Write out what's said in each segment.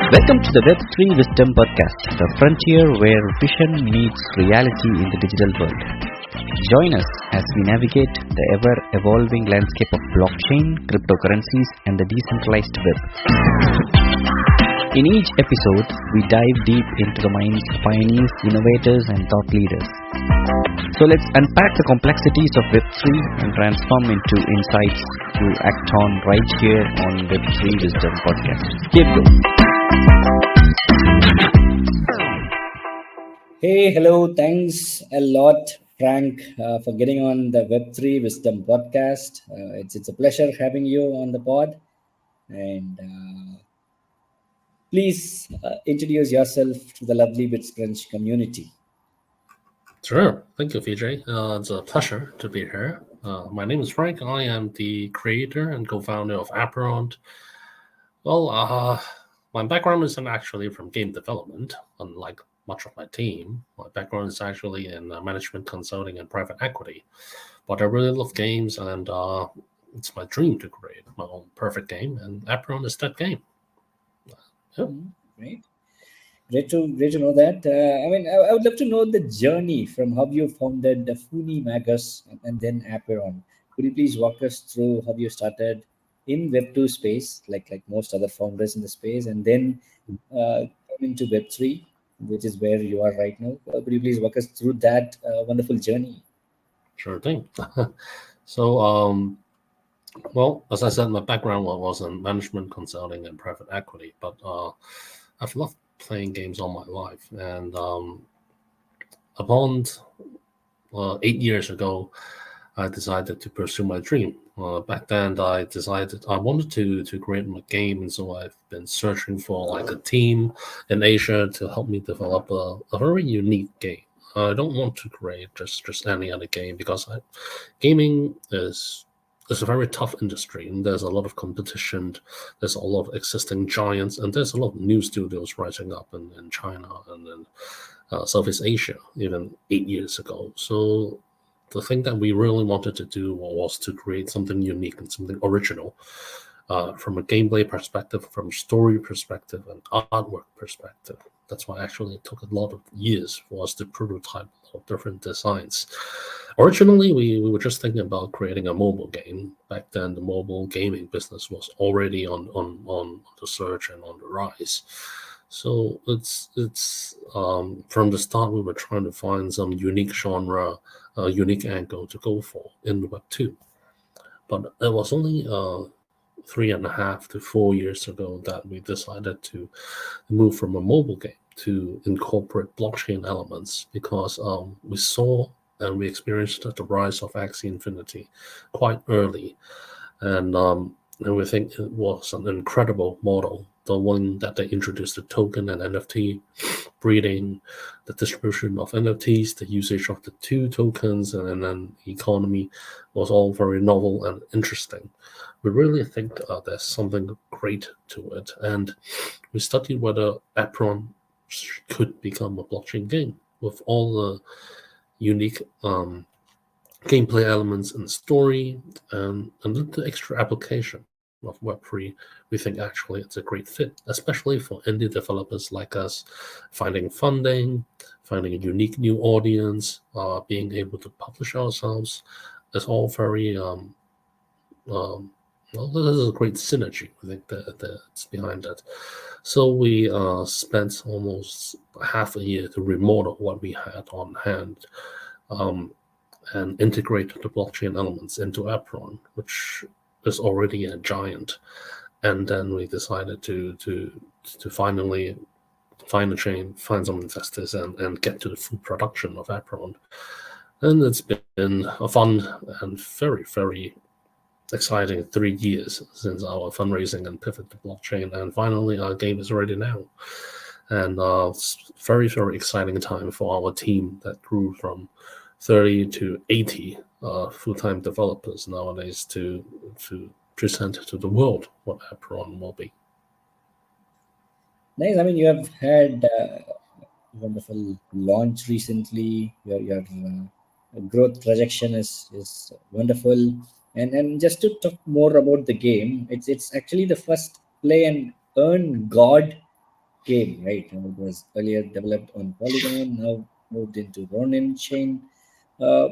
Welcome to the Web3 Wisdom Podcast, the frontier where vision meets reality in the digital world. Join us as we navigate the ever-evolving landscape of blockchain, cryptocurrencies, and the decentralized web. In each episode, we dive deep into the minds of pioneers, innovators, and thought leaders. So let's unpack the complexities of Web3 and transform into insights to act on right here on Web3 Wisdom Podcast. Here we go. Hey, hello. Thanks a lot, Frank, for getting on the Web3 Wisdom Podcast. It's a pleasure having you on the pod. And please introduce yourself to the lovely BitScrunch community. Sure. Thank you, Vijay. It's a pleasure to be here. My name is Frank. I am the creator and co-founder of Apeiron. Well, my background isn't actually from game development, unlike much of my team. My background is actually in management consulting and private equity. But I really love games, and it's my dream to create my own perfect game, and Apeiron is that game. Yeah. Great. Great to know that. I would love to know the journey from how you founded the Funi Magus and then Apeiron. Could you please walk us through how you started in Web2 space, like most other founders in the space, and then came into Web3, which is where you are right now? Could you please walk us through that wonderful journey? Sure thing. So, well, as I said, my background was in management consulting and private equity, but I've loved playing games all my life. And upon 8 years ago, I decided to pursue my dream. Back then, I decided I wanted to create my game, and so I've been searching for like a team in Asia to help me develop a very unique game. I don't want to create just any other game, because gaming is a very tough industry, and there's a lot of competition. There's a lot of existing giants, and there's a lot of new studios rising up in China and in Southeast Asia, even 8 years ago. So the thing that we really wanted to do was to create something unique and something original from a gameplay perspective, from a story perspective, and artwork perspective. That's why actually it took a lot of years for us to prototype a lot of different designs. Originally, we were just thinking about creating a mobile game. Back then, the mobile gaming business was already on the surge and on the rise. So it's from the start, we were trying to find some unique genre, unique angle to go for in Web 2. But it was only 3.5 to 4 years ago that we decided to move from a mobile game to incorporate blockchain elements, because we saw and we experienced the rise of Axie Infinity quite early. And we think it was an incredible model, the one that they introduced the token and NFT breeding, the distribution of NFTs, the usage of the two tokens, and then economy was all very novel and interesting. We really think there's something great to it, and we studied whether Apeiron could become a blockchain game with all the unique gameplay elements and story, and the extra application of Web3. We think actually it's a great fit, especially for indie developers like us, finding funding, finding a unique new audience, being able to publish ourselves. It's all very well, there's a great synergy, I think, that's behind it. So we spent almost half a year to remodel what we had on hand, and integrate the blockchain elements into Apeiron, which is already a giant. And then we decided to finally find a chain, find some investors, and get to the full production of Apeiron. And it's been a fun and very, very exciting 3 years since our fundraising and pivot to blockchain, and finally our game is ready now. And it's very, very exciting time for our team that grew from 30 to 80 full-time developers nowadays to present to the world what Apeiron will be. Nice. I mean, you have had a wonderful launch recently. Your growth projection is wonderful. And just to talk more about the game, it's actually the first play and earn God game, right? And it was earlier developed on Polygon, now moved into Ronin chain. Uh,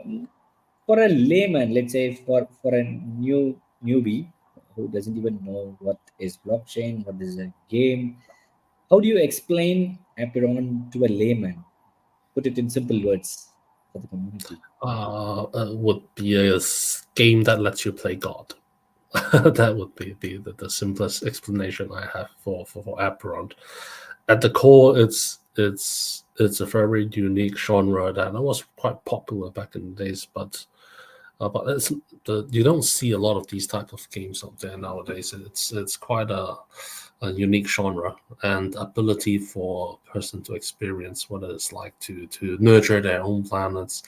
for a layman, let's say for a newbie who doesn't even know what is blockchain, what is a game, how do you explain Apeiron to a layman? Put it in simple words for the community. Would be a game that lets you play God. That would be the simplest explanation I have for Apeiron. At the core, it's a very unique genre that was quite popular back in the days, but you don't see a lot of these type of games out there nowadays. It's quite a unique genre and ability for a person to experience what it's like to nurture their own planets,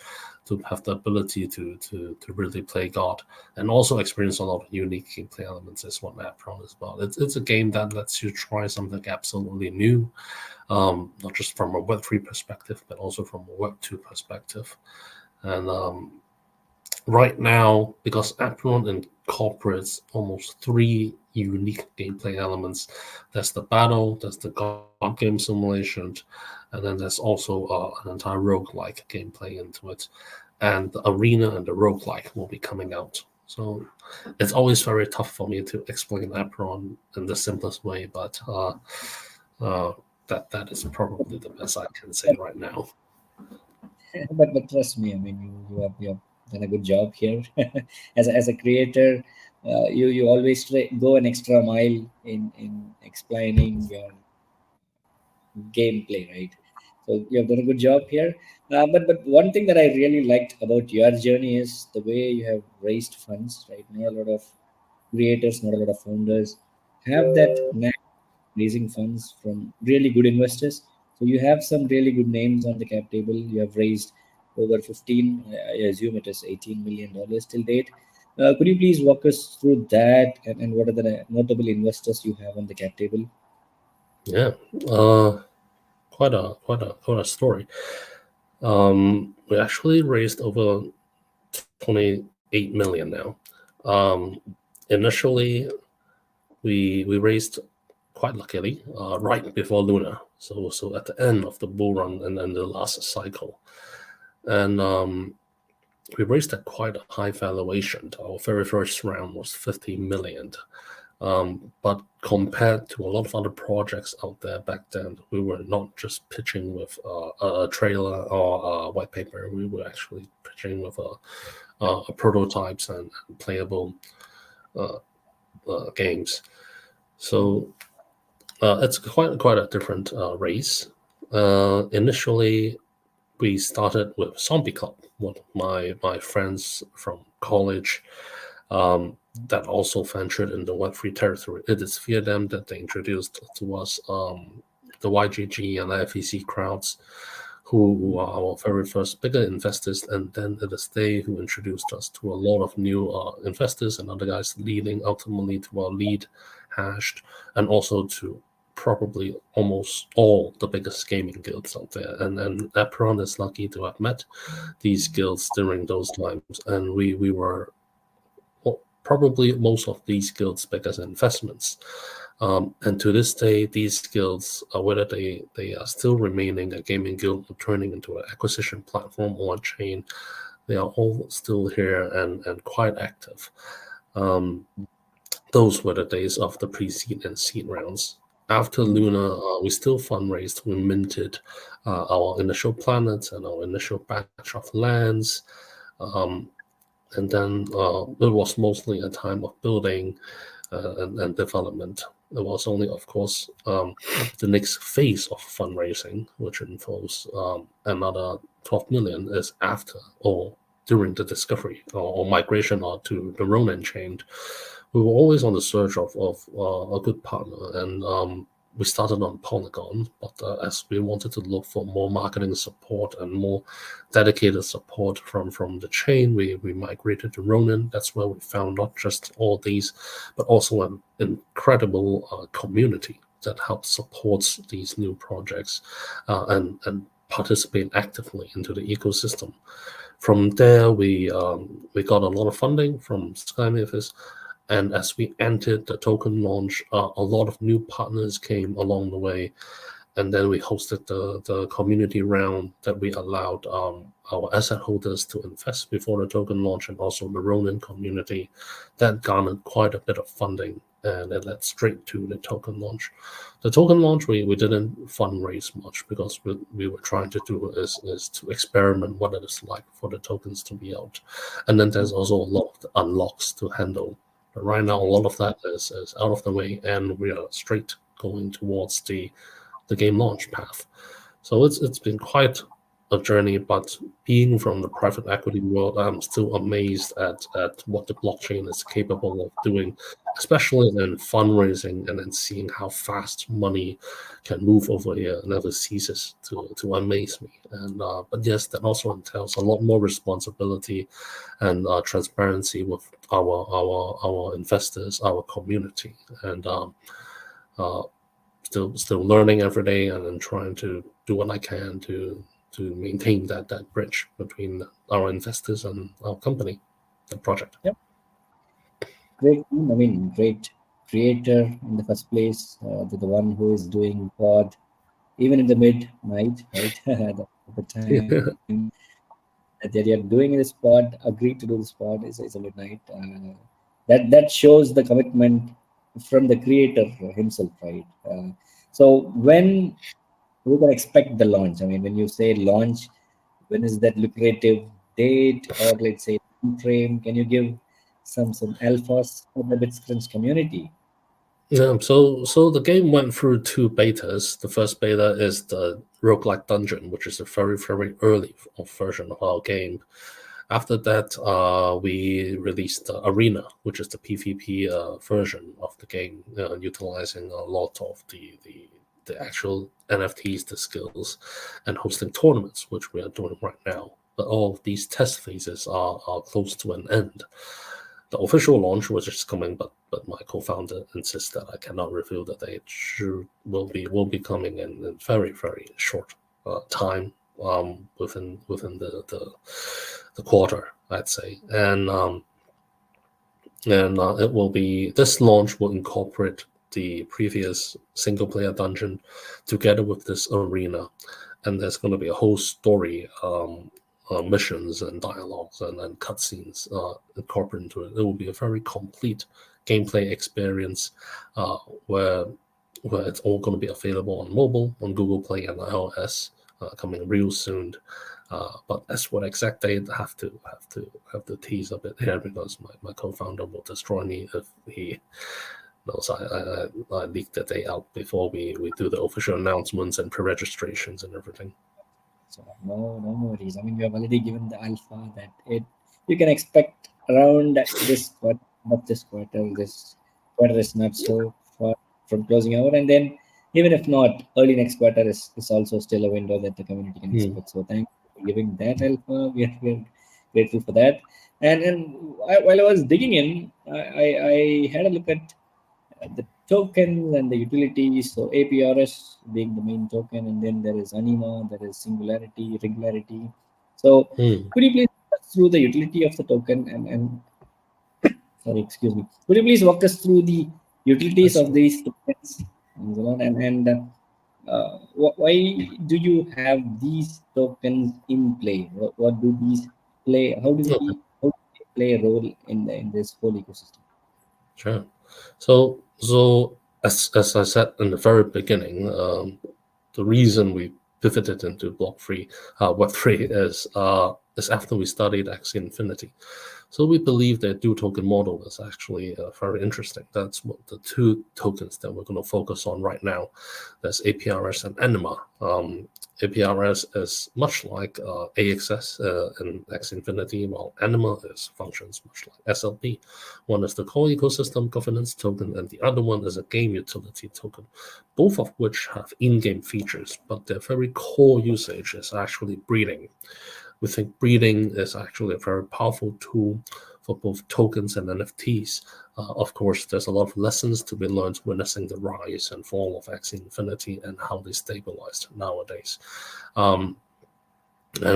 to have the ability to really play God, and also experience a lot of unique gameplay elements is what Apeiron is about. It's a game that lets you try something absolutely new, not just from a Web3 perspective, but also from a Web2 perspective. And right now, because Apeiron incorporates almost 3 unique gameplay elements. There's the battle, there's the god game simulation, and then there's also an entire roguelike gameplay into it. And the arena and the roguelike will be coming out. So it's always very tough for me to explain Apeiron in the simplest way, but that is probably the best I can say right now. But trust me, I mean, you have done a good job here. As a creator, you always go an extra mile in explaining your gameplay, right? So you have done a good job here. But one thing that I really liked about your journey is the way you have raised funds, right? Not a lot of creators, not a lot of founders have that knack of raising funds from really good investors. So you have some really good names on the cap table. You have raised over 15, I assume it is $18 million till date. Could you please walk us through that and what are the notable investors you have on the cap table? Yeah, quite a story. We actually raised over 28 million now. Initially, we raised quite luckily right before Luna, so at the end of the bull run and then the last cycle, and we raised at quite a high valuation. Our very first round was 50 million. But compared to a lot of other projects out there back then, we were not just pitching with a trailer or a white paper. We were actually pitching with a prototypes and playable games. So it's quite a different race. Initially, we started with Zombie Club, one of my friends from college. That also ventured in the Web3 territory. It is via them that they introduced to us the YGG and FEC crowds, who are our very first bigger investors, and then it is they who introduced us to a lot of new investors and other guys, leading ultimately to our lead hashed, and also to probably almost all the biggest gaming guilds out there. And Apeiron is lucky to have met these guilds during those times, and we were probably most of these guilds' biggest investments. And to this day, these guilds, whether they are still remaining a gaming guild or turning into an acquisition platform or a chain, they are all still here and quite active. Those were the days of the pre-seed and seed rounds. After Luna, we still fundraised. We minted our initial planets and our initial batch of lands. And then it was mostly a time of building and development. There was only, of course, the next phase of fundraising, which involves another 12 million, is after or during the discovery or migration to the Ronin chain. We were always on the search of a good partner, and we started on Polygon, but as we wanted to look for more marketing support and more dedicated support from the chain, we migrated to Ronin. That's where we found not just all these, but also an incredible community that helps support these new projects and participate actively into the ecosystem. From there, we got a lot of funding from SkyMavis. And as we entered the token launch, a lot of new partners came along the way. and then we hosted the community round that we allowed our asset holders to invest before the token launch, and also the Ronin community. That garnered quite a bit of funding, and it led straight to the token launch. The token launch, we didn't fundraise much because we were trying to do is to experiment what it is like for the tokens to be out. And then there's also a lot of unlocks to handle. But right now, a lot of that is out of the way, and we are straight going towards the game launch path. So it's been quite a journey, but being from the private equity world, I'm still amazed at what the blockchain is capable of doing, especially in fundraising, and then seeing how fast money can move over here never ceases to amaze me. And but yes, that also entails a lot more responsibility and transparency with our investors, our community, and still learning every day, and then trying to do what I can to maintain that bridge between our investors and our company, the project. Yep. Great team. I mean, great creator in the first place. The one who is doing pod even in the midnight, right? the time that you're doing this pod, agreed to do this pod is a midnight. That shows the commitment from the creator himself, right? So when we can expect the launch? I mean, when you say launch, when is that lucrative date, or let's say frame? Can you give some alphas for the BitScrunch community? Yeah, so the game went through 2 betas. The first beta is the roguelike dungeon, which is a very, very early version of our game. After that, we released the Arena, which is the PvP version of the game, utilizing a lot of the actual NFTs, the skills, and hosting tournaments, which we are doing right now. But all of these test phases are close to an end. The official launch was just coming, but my co-founder insists that I cannot reveal the date. Will be coming in very, very short time, within the quarter, I'd say, and it will be, this launch will incorporate the previous single player dungeon together with this arena, and there's going to be a whole story, missions and dialogues and cutscenes incorporated into it. It will be a very complete gameplay experience, where it's all going to be available on mobile, on Google Play and iOS, coming real soon. But as for the exact date, I have to tease a bit here, because my co-founder will destroy me if he knows I leak the day out before we do the official announcements and pre-registrations and everything. So no worries. I mean, you have already given the alpha that you can expect around this quarter, not this quarter. This quarter is not so far from closing out, and then even if not, early next quarter is also still a window that the community can expect. So thank you for giving that alpha. We are grateful for that. And while I was digging in, I had a look at the tokens and the utilities. So APRS being the main token, and then there is Anima, there is Singularity, Regularity. So could you please walk us through the utility of the token and sorry, excuse me. Could you please walk us through the utilities of these tokens and so on, and why do you have these tokens in play? What do these play? How do they play a role in this whole ecosystem? Sure. So as I said in the very beginning, the reason we pivoted into Web3 is after we studied Axie Infinity. So we believe that dual token model is actually very interesting. That's what the 2 tokens that we're going to focus on right now. There's APRS and Anima. APRS is much like AXS in Axie Infinity, while Anima functions much like SLP. One is the core ecosystem governance token, and the other one is a game utility token, both of which have in-game features, but their very core usage is actually breeding. We think breeding is actually a very powerful tool for both tokens and NFTs. Of course, there's a lot of lessons to be learned witnessing the rise and fall of Axie Infinity and how they stabilized nowadays. And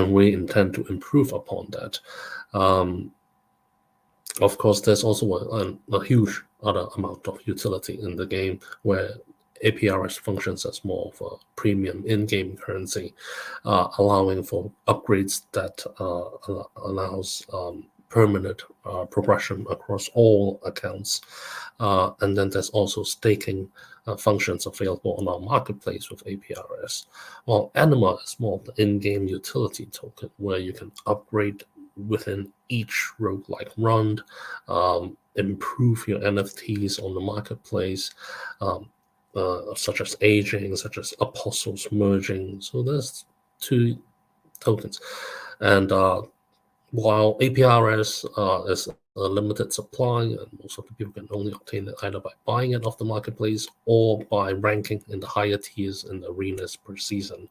we intend to improve upon that. Of course, there's also a huge other amount of utility in the game, where APRS functions as more of a premium in-game currency, allowing for upgrades that allows permanent progression across all accounts. And then there's also staking functions available on our marketplace with APRS. While Anima is more of the in-game utility token, where you can upgrade within each roguelike run, improve your NFTs on the marketplace, such as aging, such as apostles merging. So there's 2 tokens. And while APRS is a limited supply, and most of the people can only obtain it either by buying it off the marketplace or by ranking in the higher tiers in the arenas per season,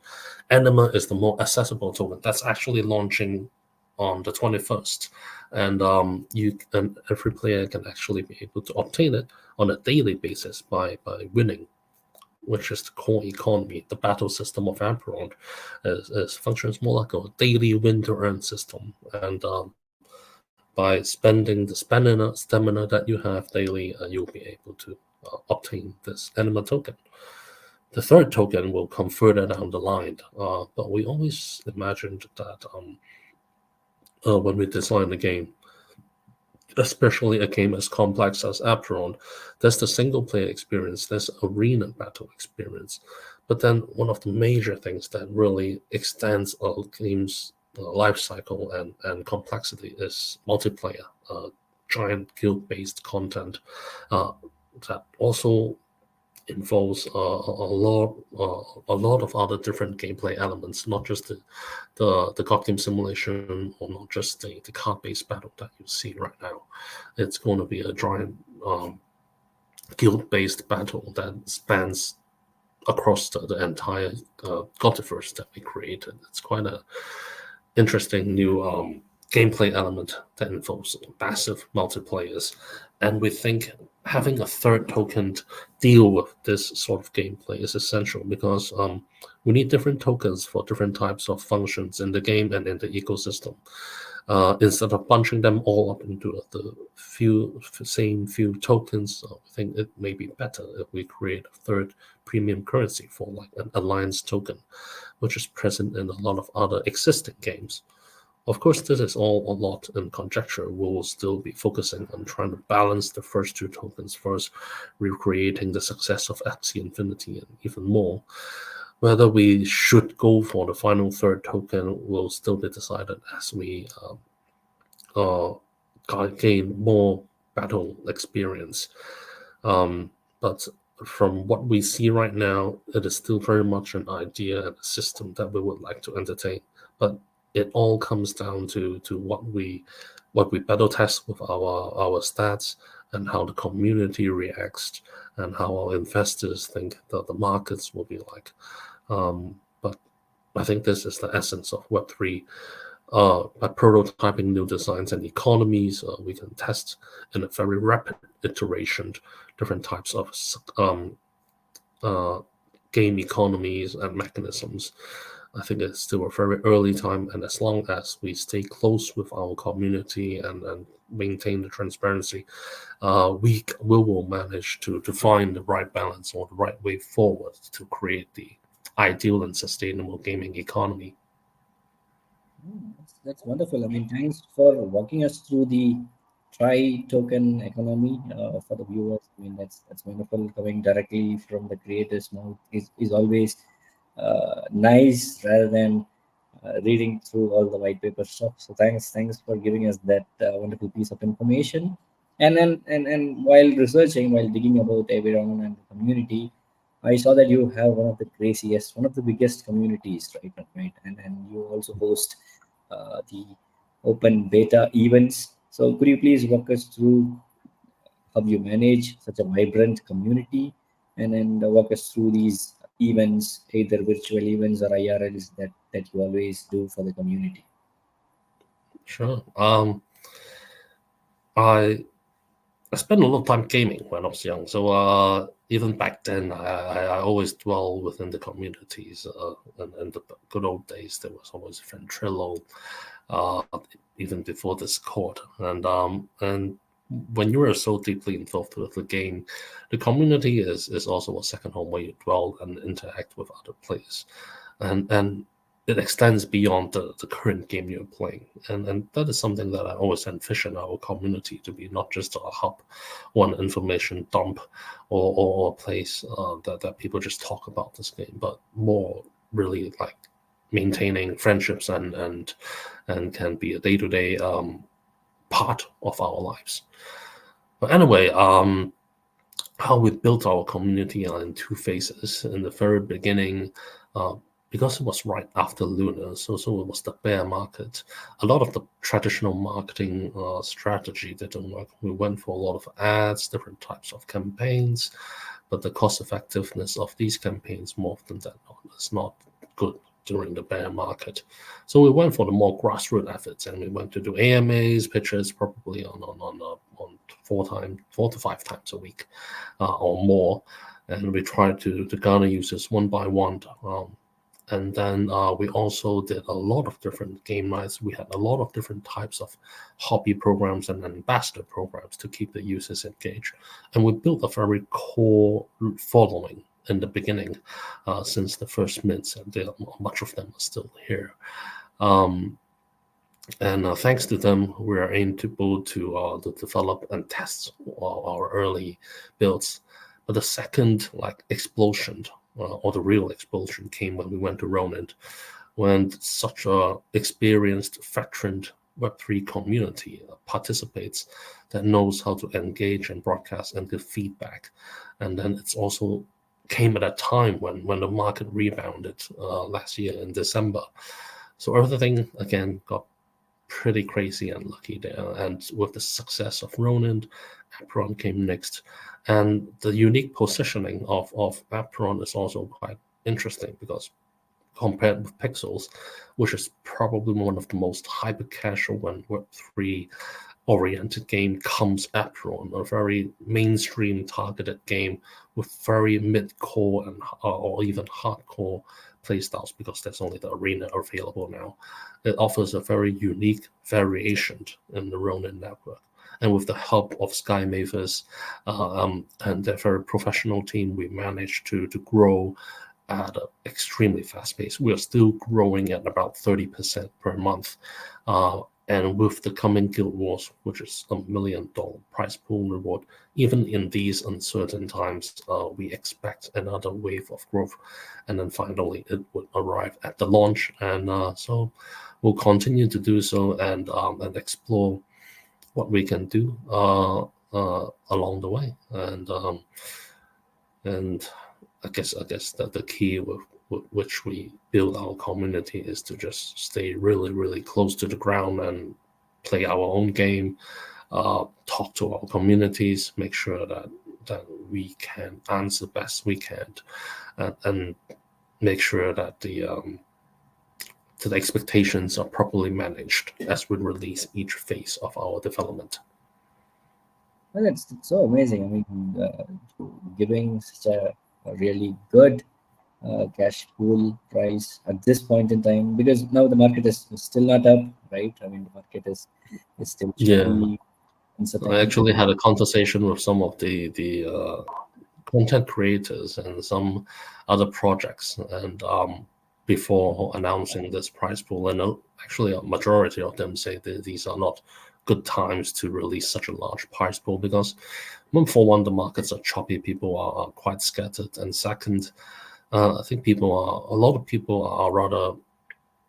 Anima is the more accessible token. That's actually launching on the 21st, and every player can actually be able to obtain it on a daily basis by winning, which is the core economy. The battle system of Apeiron is functions more like a daily win-to-earn system, and by spending the stamina that you have daily, you'll be able to obtain this Anima token. The third token will come further down the line, but we always imagined that when we design a game, especially a game as complex as Apeiron, there's the single-player experience, there's arena battle experience, but then one of the major things that really extends a game's life cycle and complexity is multiplayer, giant guild-based content that also involves a lot of other different gameplay elements, not just the card game simulation, or not just the card-based battle that you see right now. It's going to be a giant guild-based battle that spans across the entire Godverse that we created. It's quite a interesting new gameplay element that involves massive multiplayers, and we think having a third token deal with this sort of gameplay is essential, because we need different tokens for different types of functions in the game and in the ecosystem. Instead of bunching them all up into the same few tokens, I think it may be better if we create a third premium currency for like an alliance token, which is present in a lot of other existing games. Of course, this is all a lot in conjecture. We will still be focusing on trying to balance the first 2 tokens first, recreating the success of Axie Infinity and even more. Whether we should go for the final third token will still be decided as we gain more battle experience. But from what we see right now, it is still very much an idea and a system that we would like to entertain. But it all comes down to what we battle test with our stats, and how the community reacts, and how our investors think that the markets will be like. But I think this is the essence of Web3. By prototyping new designs and economies, we can test in a very rapid iteration different types of game economies and mechanisms. I think it's still a very early time, and as long as we stay close with our community and maintain the transparency, we will manage to find the right balance or the right way forward to create the ideal and sustainable gaming economy. That's wonderful. I mean, thanks for walking us through the token economy for the viewers. I mean, that's wonderful. Coming directly from the creator's mouth is always nice, rather than reading through all the white paper stuff. So thanks for giving us that wonderful piece of information. And then while researching, while digging about Apeiron and the community, I saw that you have one of the biggest communities, right? And you also host the open beta events. So could you please walk us through how you manage such a vibrant community, and then walk us through these events, either virtual events or IRLs that you always do for the community? Sure. I spent a lot of time gaming when I was young, so even back then, I always dwell within the communities. And in the good old days, there was always Ventrilo, even before Discord, and when you are so deeply involved with the game, the community is also a second home where you dwell and interact with other players, and it extends beyond the current game you're playing, and that is something that I always envision our community to be, not just a hub, one information dump, or a place that people just talk about this game, but more really like maintaining friendships and can be a day-to-day part of our lives. But anyway, how we built our community are in two phases. In the very beginning, because it was right after Lunar, so it was the bear market. A lot of the traditional marketing strategy didn't work. We went for a lot of ads, different types of campaigns, but the cost effectiveness of these campaigns more often than not is not good during the bear market. So we went for the more grassroots efforts, and we went to do AMAs, pitches, probably on 4 to 5 times a week or more, and we tried to garner users one by one. And then we also did a lot of different game nights. We had a lot of different types of hobby programs and ambassador programs to keep the users engaged. And we built a very core following in the beginning, since the first mints, and much of them are still here. And thanks to them, we are able to develop and test our early builds. But the second explosion, or the real explosion, came when we went to Ronin, when such a experienced, veteran Web3 community participates that knows how to engage and broadcast and give feedback. And then it's also came at a time when the market rebounded last year in December. So everything, again, got pretty crazy and lucky there. And with the success of Ronin, Apeiron came next. And the unique positioning of Apeiron is also quite interesting, because compared with Pixels, which is probably one of the most hyper-casual and Web3 oriented game, comes Apeiron, a very mainstream targeted game with very mid-core and or even hardcore playstyles, because there's only the arena available now. It offers a very unique variation in the Ronin network. And with the help of Sky Mavis and their very professional team, we managed to grow at an extremely fast pace. We are still growing at about 30% per month. And with the coming Guild Wars, which is $1 million prize pool reward, even in these uncertain times, we expect another wave of growth. And then finally, it would arrive at the launch. And so we'll continue to do so and explore what we can do along the way. And I guess that the key with which we build our community is to just stay really, really close to the ground and play our own game, talk to our communities, make sure that we can answer best we can, and make sure that the expectations are properly managed as we release each phase of our development. Well, it's so amazing. I mean, giving such a really good cash pool price at this point in time, because now the market is still not up, right? I mean, the market is still choppy. I actually had a conversation with some of the content creators and some other projects, and before announcing this prize pool, and actually a majority of them say that these are not good times to release such a large prize pool, because for one, the markets are choppy, people are quite scattered, and second, I think a lot of people are rather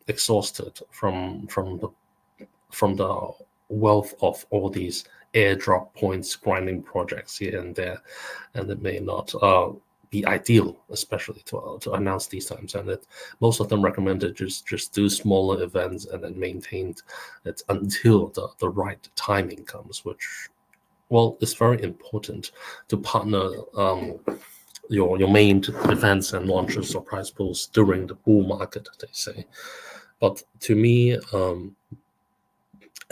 exhausted from the wealth of all these airdrop points grinding projects here and there, and it may not be ideal, especially to announce these times. And most of them recommended just do smaller events and then maintain it until the right timing comes, which, well, it's very important to partner your main events and launches or prize pools during the bull market, they say. But to me,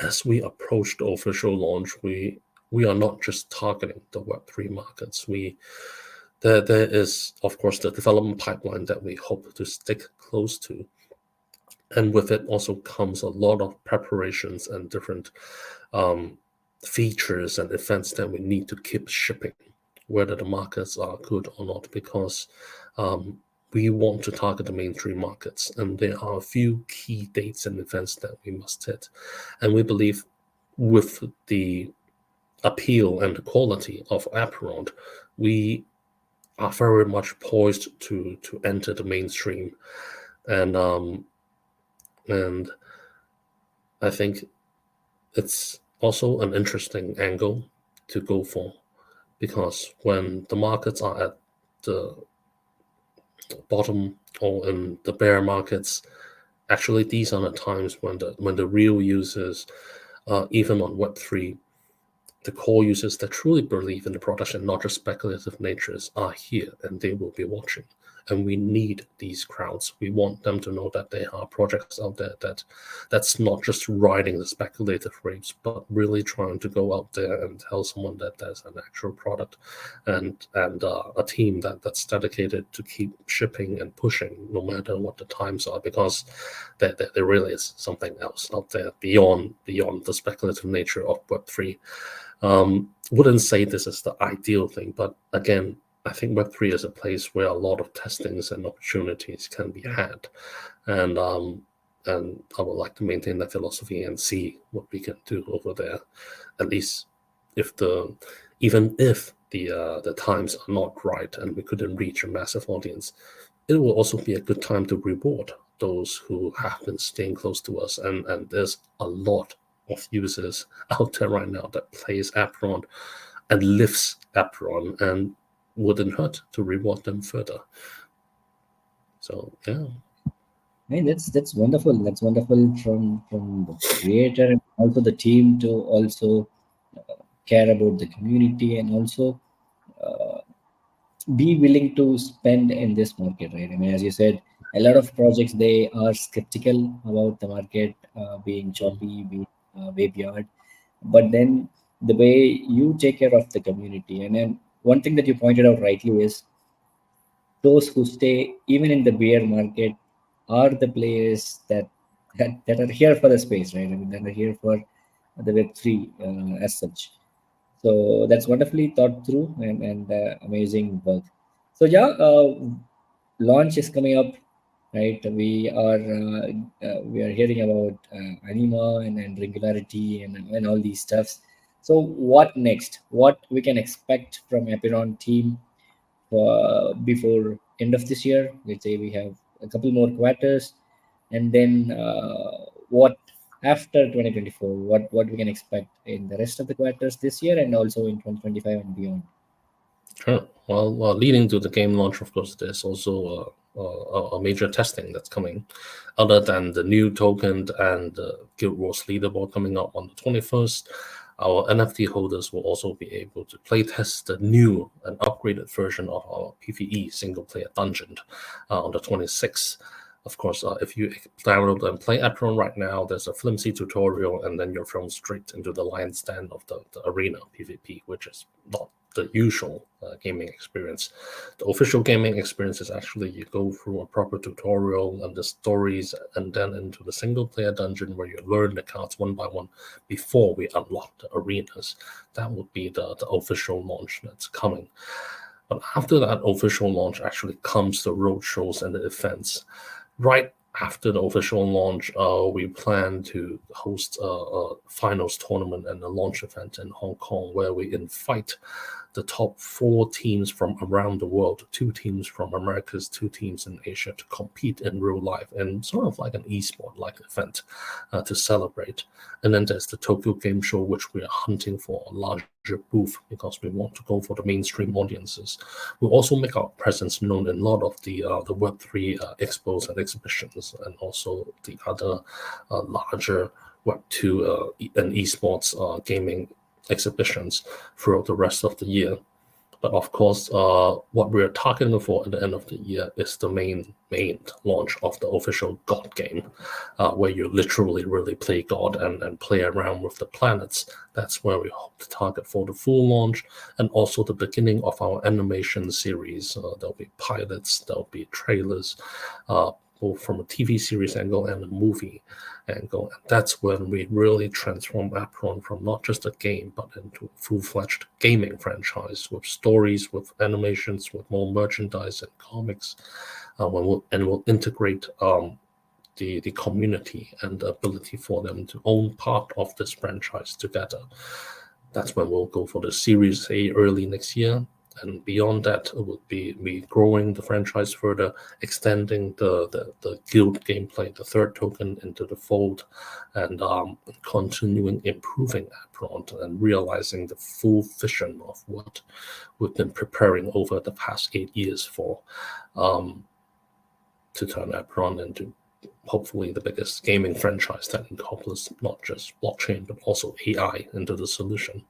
as we approach the official launch, we are not just targeting the Web3 markets. There is, of course, the development pipeline that we hope to stick close to. And with it also comes a lot of preparations and different features and events that we need to keep shipping, whether the markets are good or not, because we want to target the mainstream markets, and there are a few key dates and events that we must hit. And we believe with the appeal and the quality of Apeiron, we are very much poised to enter the mainstream. And I think it's also an interesting angle to go for, because when the markets are at the bottom or in the bear markets, actually these are the times when the real users, even on Web3, the core users that truly believe in the product and not just speculative natures, are here, and they will be watching. And we need these crowds. We want them to know that there are projects out there that's not just riding the speculative waves, but really trying to go out there and tell someone that there's an actual product and a team that's dedicated to keep shipping and pushing no matter what the times are, because there really is something else out there beyond the speculative nature of Web3. Wouldn't say this is the ideal thing, but again, I think Web3 is a place where a lot of testings and opportunities can be had, and I would like to maintain that philosophy and see what we can do over there. At least, even if the times are not right and we couldn't reach a massive audience, it will also be a good time to reward those who have been staying close to us. And there's a lot of users out there right now that plays Apeiron and lives Apeiron, and wouldn't hurt to reward them further. So yeah. Hey, that's wonderful. That's wonderful from the creator and also the team to also care about the community and also be willing to spend in this market, right? I mean, as you said, a lot of projects, they are skeptical about the market being choppy, being way beyond. But then the way you take care of the community, and then one thing that you pointed out rightly is those who stay even in the bear market are the players that are here for the space, right? I mean, that are here for the Web3 as such. So that's wonderfully thought through and amazing work. So yeah, launch is coming up, right? We are hearing about anima and regularity and all these stuffs. So what next? What we can expect from Apeiron team before end of this year? Let's say we have a couple more quarters, and then what after 2024? What we can expect in the rest of the quarters this year and also in 2025 and beyond? Sure. Well, leading to the game launch, of course, there's also a major testing that's coming, other than the new token and the Guild Wars leaderboard coming up on the 21st. Our NFT holders will also be able to playtest the new and upgraded version of our PvE single-player dungeon on the 26th. Of course, if you download and play Apeiron right now, there's a flimsy tutorial, and then you're thrown straight into the lion's den of the arena PvP, which is not the usual gaming experience. The official gaming experience is actually you go through a proper tutorial and the stories, and then into the single-player dungeon where you learn the cards one by one before we unlock the arenas. That would be the official launch that's coming. But after that official launch actually comes the road shows and the events. Right after the official launch, we plan to host a finals tournament and a launch event in Hong Kong, where we invite the top 4 teams from around the world, 2 teams from Americas, 2 teams in Asia, to compete in real life and sort of like an esport-like event to celebrate. And then there's the Tokyo Game Show, which we are hunting for a larger booth because we want to go for the mainstream audiences. We'll also make our presence known in a lot of the Web3 expos and exhibitions, and also the other larger Web2 and esports gaming exhibitions throughout the rest of the year. But of course, what we're targeting for at the end of the year is the main launch of the official God game, where you literally really play God and play around with the planets. That's where we hope to target for the full launch, and also the beginning of our animation series. There'll be pilots, there'll be trailers, both from a TV series angle and a movie angle. And that's when we really transformed Apeiron from not just a game, but into a full-fledged gaming franchise with stories, with animations, with more merchandise and comics. We'll integrate the community and the ability for them to own part of this franchise together. That's when we'll go for the Series A early next year. And beyond that, it would be growing the franchise further, extending the guild gameplay, the third token into the fold, and continuing improving Apeiron and realizing the full vision of what we've been preparing over the past 8 years for, to turn Apeiron into hopefully the biggest gaming franchise that incorporates not just blockchain, but also AI into the solution.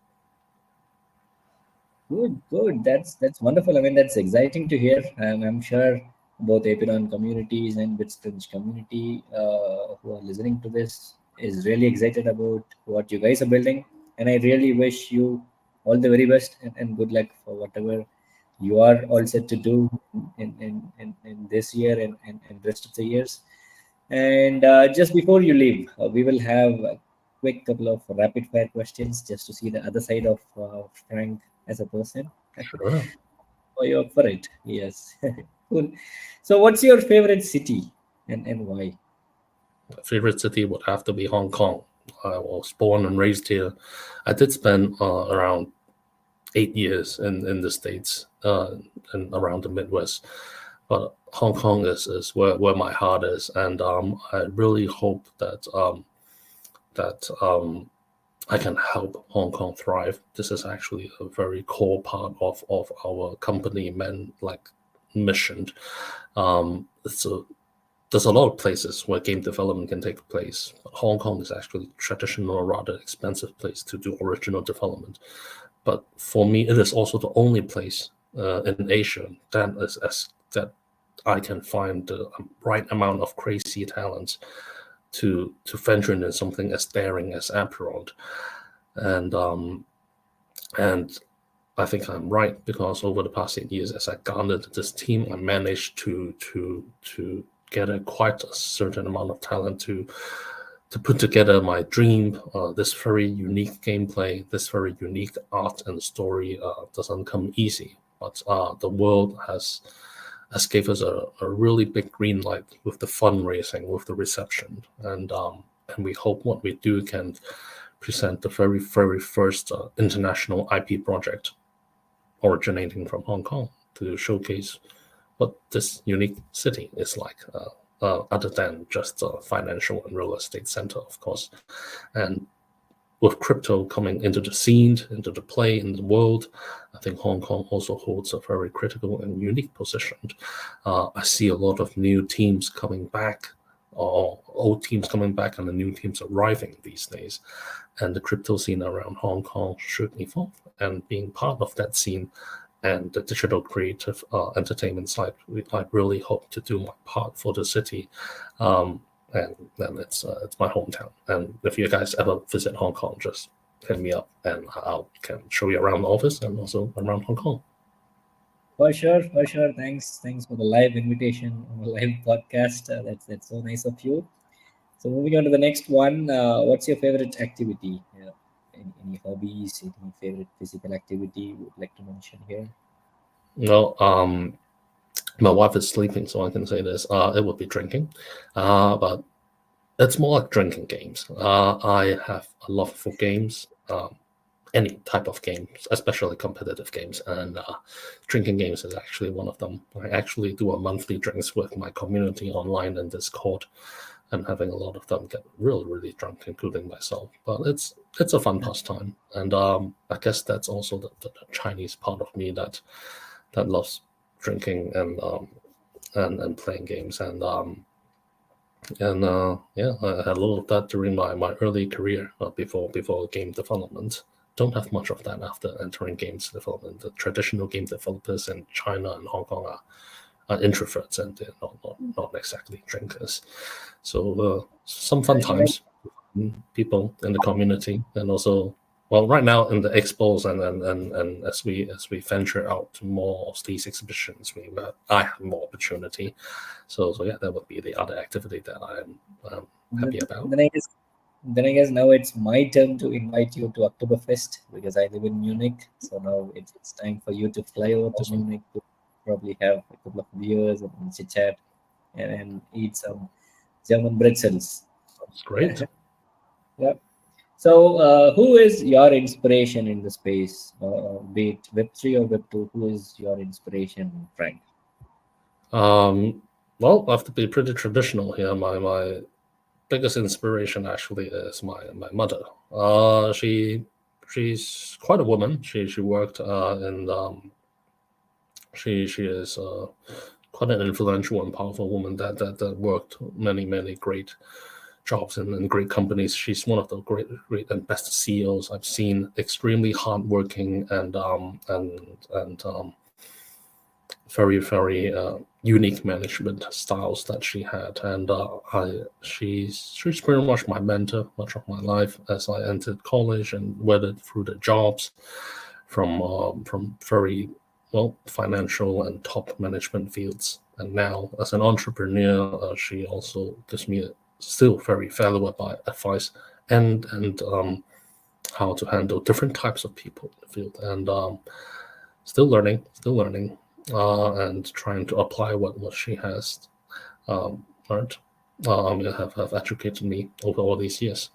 Good. That's wonderful. I mean, that's exciting to hear. And I'm sure both Apeiron communities and Bitstringe community who are listening to this is really excited about what you guys are building. And I really wish you all the very best and good luck for whatever you are all set to do in this year and rest of the years. And just before you leave, we will have a quick couple of rapid fire questions just to see the other side of Frank as a person. Sure. Oh, you're up for it. Yes. Cool. So what's your favorite city and why? My favorite city would have to be Hong Kong. I was born and raised here. I did spend around 8 years in the States and around the Midwest. But Hong Kong is where my heart is, and I really hope that I can help Hong Kong thrive. This is actually a very core part of our company mission. There's a lot of places where game development can take place. But Hong Kong is actually traditional or rather expensive place to do original development. But for me, it is also the only place in Asia that I can find the right amount of crazy talent to venture into something as daring as Apeiron. And I think I'm right, because over the past 8 years, as I garnered this team, I managed to get quite a certain amount of talent to put together my dream. This very unique gameplay, this very unique art and story doesn't come easy, but the world has gave us a really big green light with the fundraising, with the reception, and we hope what we do can present the very, very first international IP project originating from Hong Kong to showcase what this unique city is like, other than just a financial and real estate center, of course. And with crypto coming into the scene, into the play in the world, I think Hong Kong also holds a very critical and unique position. I see a lot of new teams coming back, or old teams coming back, and the new teams arriving these days. And the crypto scene around Hong Kong should evolve. And being part of that scene and the digital creative entertainment side, I really hope to do my part for the city. And then it's my hometown. And if you guys ever visit Hong Kong, just hit me up and I can show you around the office and also around Hong Kong. For sure. Thanks for the live invitation on the live podcast. That's so nice of you. So moving on to the next one, what's your favorite activity? Any hobbies? Any favorite physical activity you would like to mention here? No, my wife is sleeping, so I can say this. It would be drinking, but it's more like drinking games. I have a love for games, any type of games, especially competitive games, and drinking games is actually one of them. I actually do a monthly drinks with my community online in Discord, and having a lot of them get really, really drunk, including myself. But it's a fun pastime, and I guess that's also the Chinese part of me that loves drinking and playing games, and yeah, I had a little of that during my early career before game development. Don't have much of that after entering games development. The traditional game developers in China and Hong Kong are introverts, and they're not exactly drinkers. So some fun times, people in the community, and also well, right now in the expos and as we venture out to more of these exhibitions, I have more opportunity. So yeah, that would be the other activity that I'm happy about. Then I guess now it's my turn to invite you to Oktoberfest because I live in Munich. So now it's time for you to fly over to Awesome. Munich to probably have a couple of beers and chit chat and eat some German pretzels. That's great. Yeah. So, who is your inspiration in the space? Be it Web3 or Web2, who is your inspiration, Frank? Well, I have to be pretty traditional here. My biggest inspiration actually is my mother. She's quite a woman. She worked in she is quite an influential and powerful woman that worked many great jobs in great companies. She's one of the great and best CEOs I've seen. Extremely hardworking and very unique management styles that she had, and she's pretty much my mentor much of my life as I entered college and weathered through the jobs from very financial and top management fields, and now as an entrepreneur, she also gives me still very valuable advice and how to handle different types of people in the field, and still learning and trying to apply what she has learned, have educated me over all these years.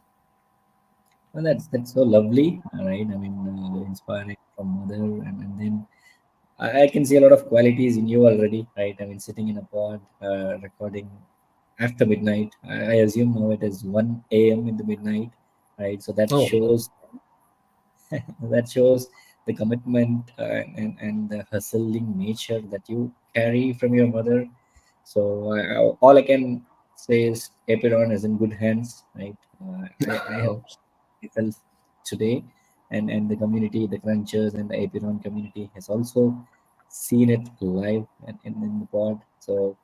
Well, that's so lovely, all right? I mean, inspiring from mother, and then I can see a lot of qualities in you already, right? I mean, sitting in a pod, recording after midnight. I assume now it is 1 a.m. in the midnight, right? So that Oh, shows that shows the commitment and the hustling nature that you carry from your mother. So all I can say is Apeiron is in good hands, right? I have myself today, and the community, the crunchers and the Apeiron community has also seen it live and in the pod. So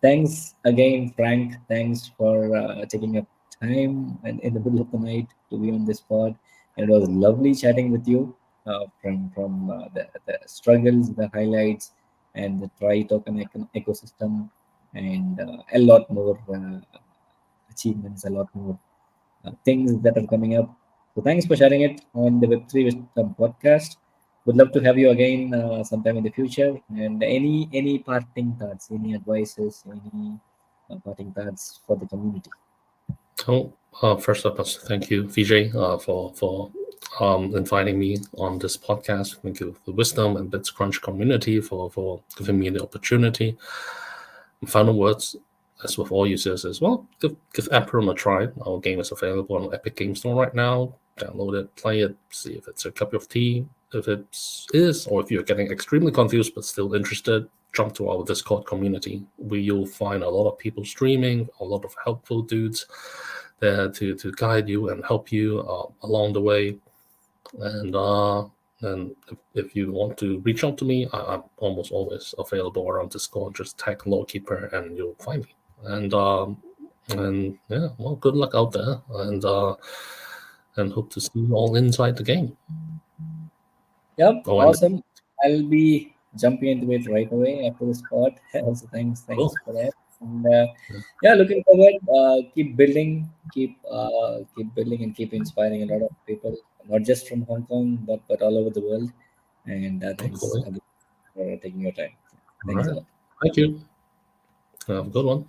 thanks again, Frank. Thanks for taking up time and in the middle of the night to be on this pod. And it was lovely chatting with you from the struggles, the highlights, and the Try token ecosystem, and a lot more achievements, a lot more things that are coming up. So thanks for sharing it on the Web3 Wisdom podcast. Would love to have you again sometime in the future. And any parting thoughts, any advices, any parting thoughts for the community? So first up, thank you, Vijay, for inviting me on this podcast. Thank you, the Wisdom and Bits Crunch community, for giving me the opportunity. Final words, as with all users as well, give Apeiron a try. Our game is available on Epic Game Store right now. Download it, play it, see if it's a cup of tea. If it is, or if you're getting extremely confused but still interested, jump to our Discord community, where you'll find a lot of people streaming, a lot of helpful dudes there to guide you and help you along the way. And if you want to reach out to me, I'm almost always available around Discord. Just tag Lawkeeper and you'll find me. And yeah, well, good luck out there, and hope to see you all inside the game. Yep, awesome. I'll be jumping into it right away after this pod. So thanks Cool. for that. And yeah, looking forward. Keep building, keep building, and keep inspiring a lot of people, not just from Hong Kong, but all over the world. And thanks Hopefully. again for taking your time. All Thanks a right. lot. Thank you. Have a good one.